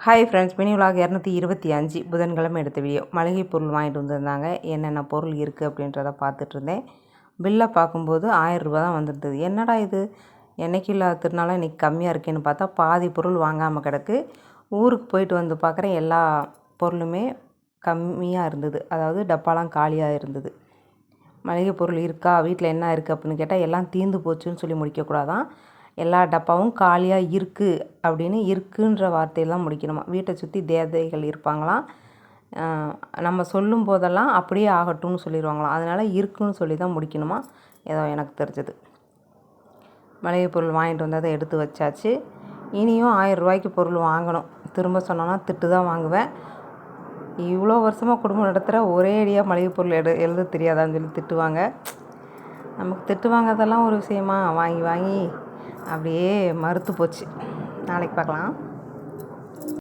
Hi friends, mini vlog 225 புதன்கிழமை எடுத்த video. மளிகை பொருள் வாங்கிட்டு வந்திருந்தாங்க. என்னென்ன பொருள் இருக்குது அப்படின்றத பார்த்துட்டு இருந்தேன். பில்லை பார்க்கும்போது 1000 ரூபா தான் வந்துருந்தது. என்னடா இது, என்னைக்கு இல்லாததுனால இன்றைக்கி கம்மியாக இருக்கேன்னு பார்த்தா பாதி பொருள் வாங்காமல் கிடக்கு. ஊருக்கு போயிட்டு வந்து பார்க்குறேன், எல்லா பொருளுமே கம்மியாக இருந்தது. அதாவது டப்பாலாம் காலியாக இருந்தது. மளிகை பொருள் இருக்கா, வீட்டில் என்ன இருக்குது அப்படின்னு கேட்டால் எல்லாம் தீர்ந்து போச்சுன்னு சொல்லி முடிக்கக்கூடாதான். எல்லா டப்பாவும் காலியாக இருக்குது அப்படின்னு இருக்குன்ற வார்த்தையெல்லாம் முடிக்கணுமா. வீட்டை சுற்றி தேவதைகள் இருப்பாங்களாம். நம்ம சொல்லும் போதெல்லாம் அப்படியே ஆகட்டும்னு சொல்லிடுவாங்களாம். அதனால் இருக்குன்னு சொல்லி தான் முடிக்கணுமா. ஏதோ எனக்கு தெரிஞ்சது. மளிகை பொருள் வாங்கிட்டு வந்ததை எடுத்து வச்சாச்சு. இனியும் 1000 ரூபாய்க்கு பொருள் வாங்கணும். திரும்ப சொன்னோன்னா திட்டு தான் வாங்குவேன். இவ்வளோ வருஷமாக குடும்பம் நடத்துகிற ஒரே அடியாக மளிகை பொருள் எழுத தெரியாதான்னு சொல்லி திட்டுவாங்க. நமக்கு திட்டு வாங்கிறதெல்லாம் ஒரு விஷயமா, வாங்கி வாங்கி அப்படியே மறுத்து போச்சு. நாளைக்கு பார்க்கலாம்.